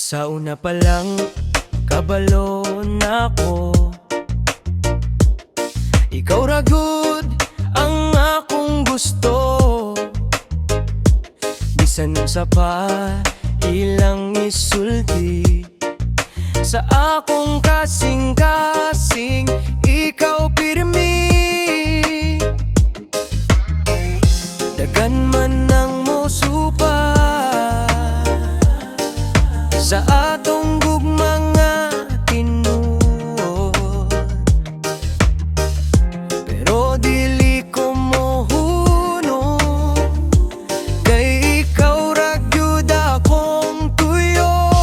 Sa una pa lang, kabalo na ko. Ikaw ra gud ang akong gusto. Bisan sa pa ilang isulti sa akong kasing-kasing, ikaw pirmi. Dagan man ang mosupa sa atong gugma nga tinuod, pero dili ko mohunong kay ikaw ra gyud akong tuyo.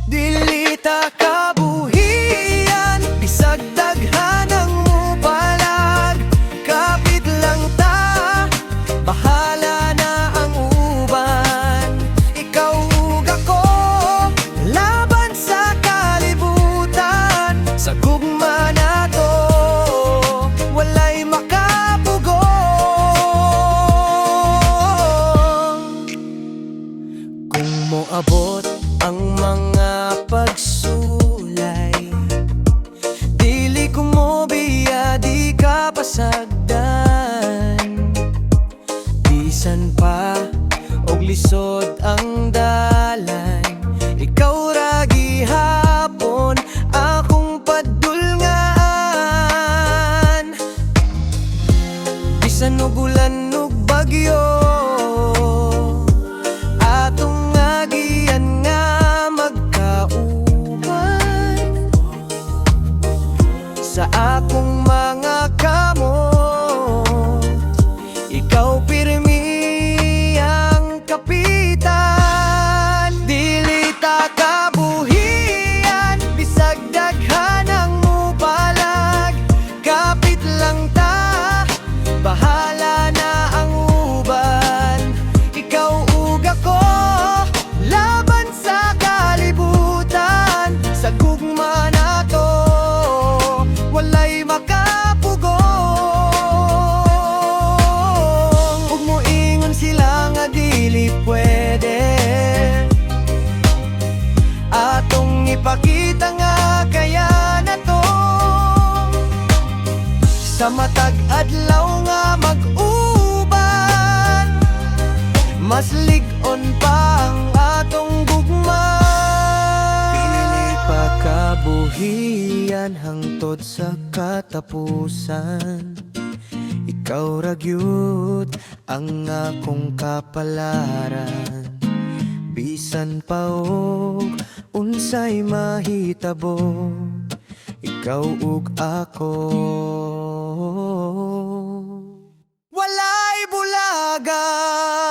Dili ta kabuhian bisag daghan ang mubalag, kapit lang ta, bahala na ang uban. Ikaw ug ako laban sa kalibutan, sa gugma nato walay makapugong. Kung moabot ang mga pagsulay, dili ko mo biya, di ka pasagdan. Bisan pa og lisod ang dalan, ikaw ra gihapon akong padulngan. Bisan og ulan ug bagyo, atong agian nga magkauban. Sa akong mga kamot, ikaw pirmi ang kapitan. Dili ta kabuhian bisag daghan ang mubalag, kapit lang ta, bahala na ang uban. Ikaw ug ako laban sa kalibutan, sa gugma nato walay makapugong. Ug moingon sila nga dili pwede, atong ipakita nga kaya na to. Sa matag adlaw nga mag-uban, mas lig-on pa ang atong gugma. Pinili pa kabuhian hangtod sa katapusan, ikaw ra gyud ang akong kapalaran. Bisan pa og unsay mahitabo, ikaw ug ako walay bulagan.